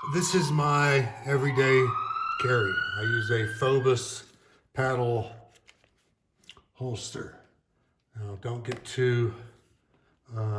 This is my everyday carry. I use a Phobos paddle holster. Now, don't get too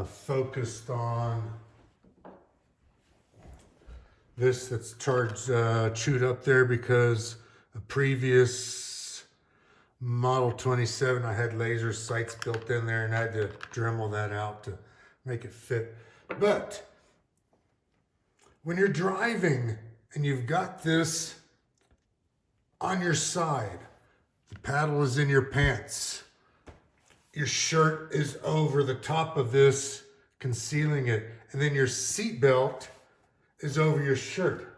focused on this that's chewed up there, because a previous Model 27, I had laser sights built in there and I had to Dremel that out to make it fit. But when you're driving and you've got this on your side, the paddle is in your pants, your shirt is over the top of this, concealing it, and then your seat belt is over your shirt.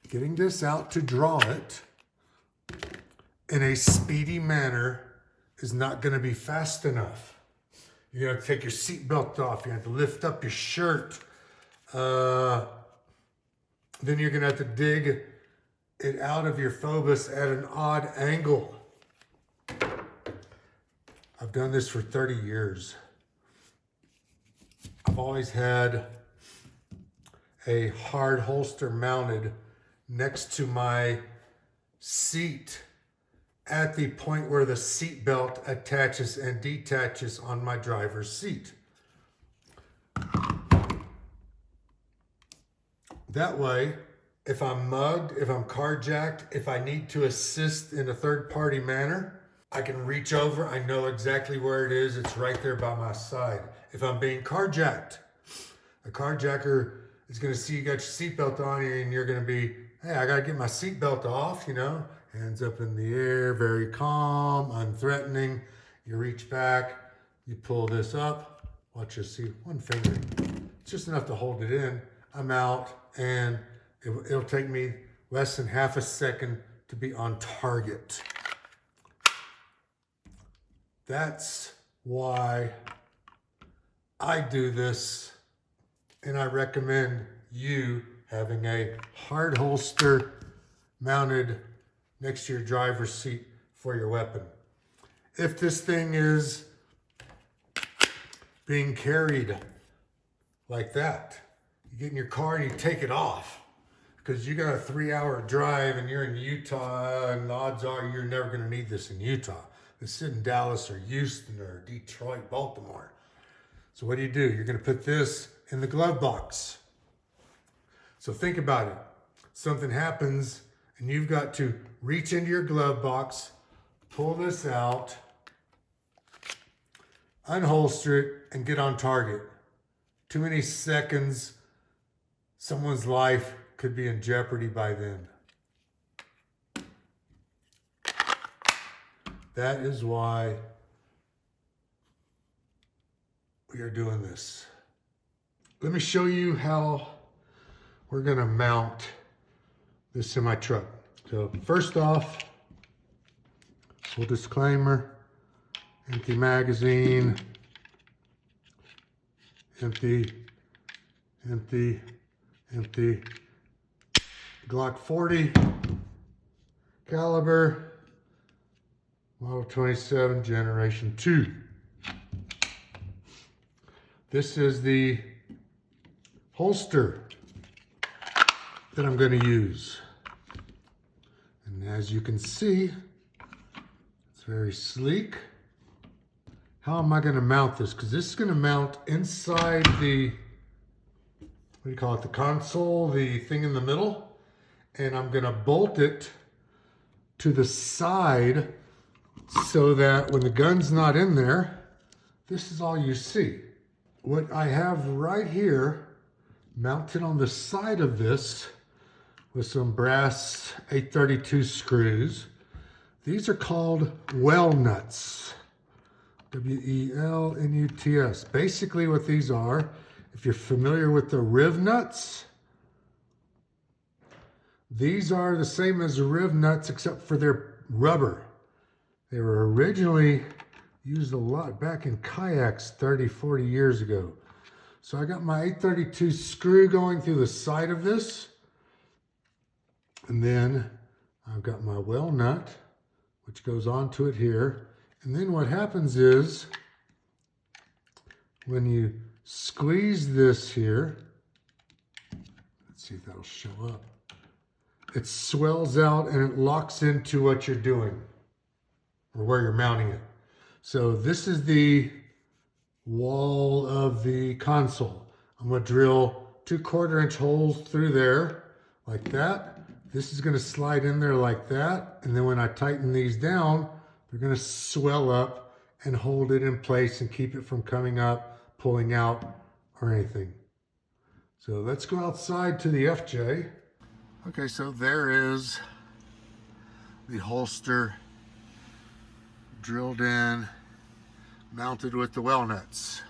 Getting this out to draw it in a speedy manner is not going to be fast enough. You're going to take your seat belt off. You have to lift up your shirt. Then you're going to have to dig it out of your Phobos at an odd angle. I've done this for 30 years. I've always had a hard holster mounted next to my seat at the point where the seat belt attaches and detaches on my driver's seat. That way, if I'm mugged, if I'm carjacked, if I need to assist in a third-party manner, I can reach over. I know exactly where it is. It's right there by my side. If I'm being carjacked, a carjacker is going to see you got your seatbelt on and you're going to be, hey, I got to get my seatbelt off, hands up in the air, very calm, unthreatening. You reach back, you pull this up, watch you see one finger. It's just enough to hold it in. I'm out, and it'll take me less than half a second to be on target. That's why I do this, and I recommend you having a hard holster mounted next to your driver's seat for your weapon. If this thing is being carried like that, you get in your car and you take it off because you got a 3-hour drive and you're in Utah, and the odds are you're never going to need this in Utah. This is in Dallas or Houston or Detroit, Baltimore. So what do? You're going to put this in the glove box. So think about it. Something happens and you've got to reach into your glove box, pull this out, unholster it, and get on target. Too many seconds, someone's life could be in jeopardy by then. That is why we are doing this. Let me show you how we're going to mount this in my truck. So first off, full disclaimer, empty magazine, empty, Glock 40 caliber, Model 27 Generation 2. This is the holster that I'm going to use. And as you can see, it's very sleek. How am I going to mount this? Because this is going to mount inside the, what do you call it, the console, the thing in the middle. And I'm going to bolt it to the side so that when the gun's not in there, this is all you see. What I have right here mounted on the side of this with some brass 832 screws. These are called well nuts. W-E-L-N-U-T-S. Basically what these are, if you're familiar with the riv nuts, these are the same as the riv nuts except for they're rubber. They were originally used a lot back in kayaks 30, 40 years ago. So I got my 832 screw going through the side of this. And then I've got my well nut, which goes onto it here. And then what happens is, when you squeeze this here, let's see if that'll show up. It swells out and it locks into what you're doing or where you're mounting it. So this is the wall of the console. I'm going to drill 2 1/4-inch holes through there like that. This is going to slide in there like that. And then when I tighten these down, they're going to swell up and hold it in place and keep it from coming up, pulling out, or anything. So let's go outside to the FJ. Okay, so there is the holster drilled in, mounted with the well nuts.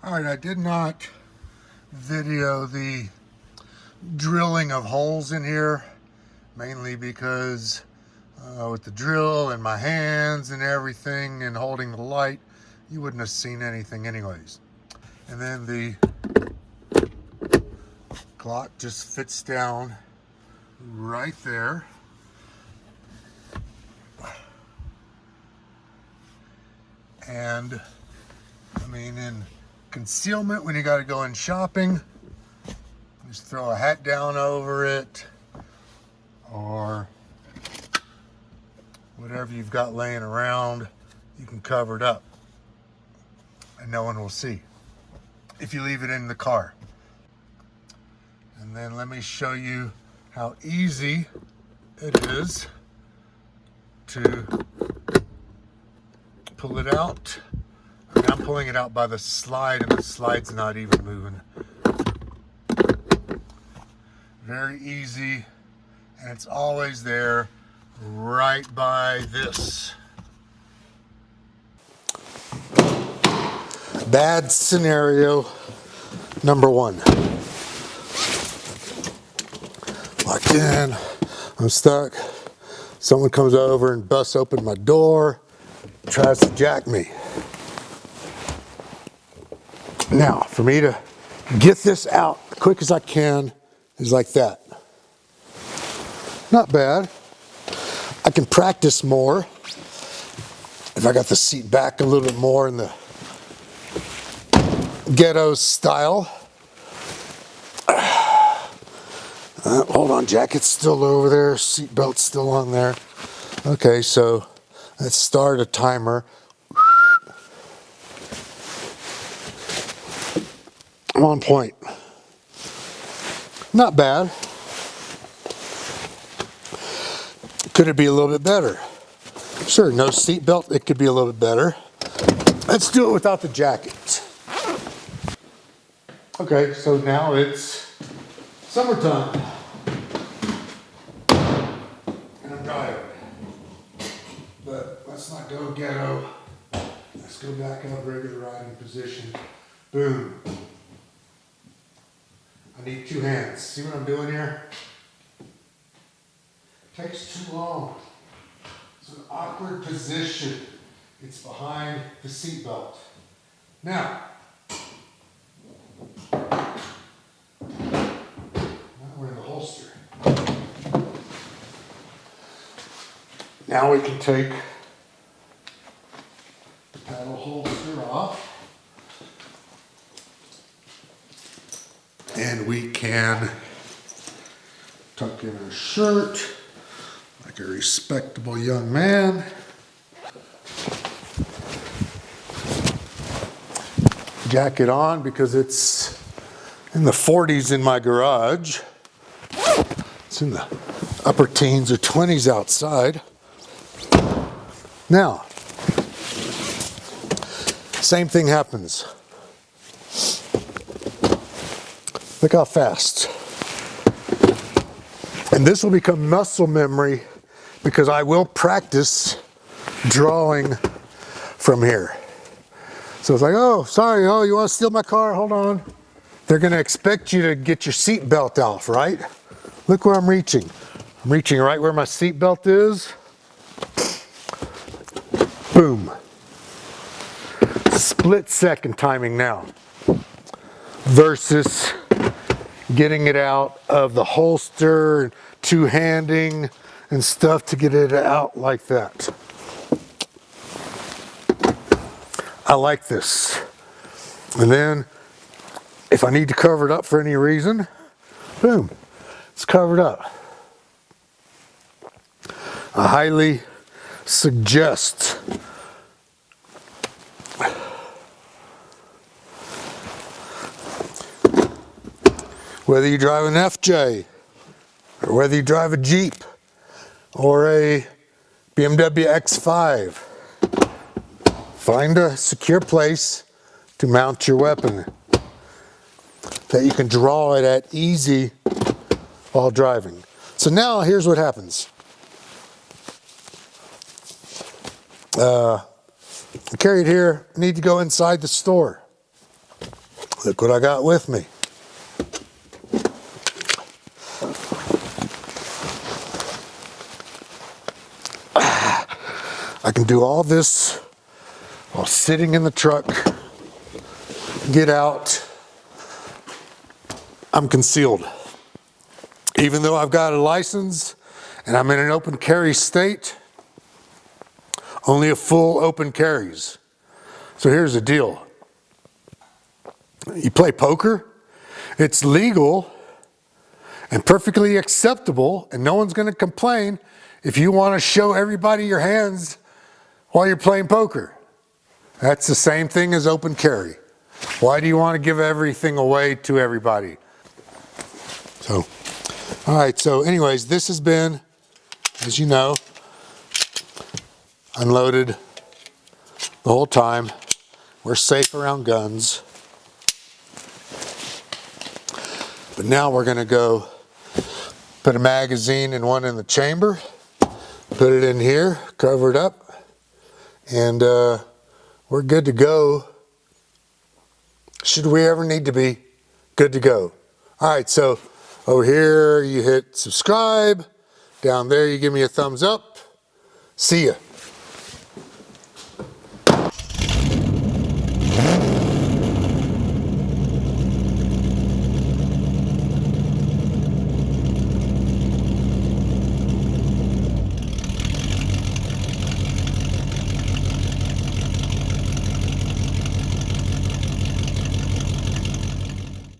All right, I did not video the drilling of holes in here, mainly because with the drill and my hands and everything and holding the light, you wouldn't have seen anything anyways. And then the Glock just fits down right there. And I mean, in concealment, when you got to go in shopping, just throw a hat down over it or whatever you've got laying around, you can cover it up and no one will see if you leave it in the car. And then let me show you how easy it is to pull it out. I mean, I'm pulling it out by the slide and the slide's not even moving. Very easy, and it's always there right by this. Bad scenario number 1. Locked in, I'm stuck. Someone comes over and busts open my door, tries to jack me. Now, for me to get this out as quick as I can is like that. Not bad. I can practice more if I got the seat back a little bit more in the ghetto style. Hold on, jacket's still over there, seat belt's still on there. Okay, so let's start a timer. I'm on point. Not bad. Could it be a little bit better? Sure, no seat belt, it could be a little bit better. Let's do it without the jacket. Okay, so now it's summertime. And I'm tired. But let's not go ghetto. Let's go back up regular riding position. Boom. I need 2 hands. See what I'm doing here? Takes too long. It's an awkward position. It's behind the seat belt. Now we're in the holster. Now we can take the paddle holster off. And we can tuck in our shirt like a respectable young man. Jacket on because it's in the 40s in my garage. It's in the upper teens or 20s outside. Now, same thing happens. Look how fast. And this will become muscle memory because I will practice drawing from here. So it's like, oh, sorry, oh, you want to steal my car? Hold on. They're going to expect you to get your seat belt off, right? Look where I'm reaching. I'm reaching right where my seat belt is. Boom. Split second timing now versus getting it out of the holster and two-handing and stuff to get it out like that. I like this. And then if I need to cover it up for any reason, boom, it's covered up. I highly suggest whether you drive an FJ or whether you drive a Jeep or a BMW X5, find a secure place to mount your weapon that you can draw it at easy while driving. So now here's what happens. I carry it here, need to go inside the store. Look what I got with me. I can do all this while sitting in the truck, get out, I'm concealed. Even though I've got a license and I'm in an open carry state, only a full open carries. So here's the deal. You play poker, it's legal and perfectly acceptable, and no one's going to complain if you want to show everybody your hands while you're playing poker. That's the same thing as open carry. Why do you want to give everything away to everybody? So, all right, so anyways, this has been, as you know, unloaded the whole time. We're safe around guns. But now we're going to go put a magazine in one in the chamber, put it in here, cover it up, and we're good to go. Should we ever need to be, good to go. All right, so over here you hit subscribe, down there you give me a thumbs up. See ya.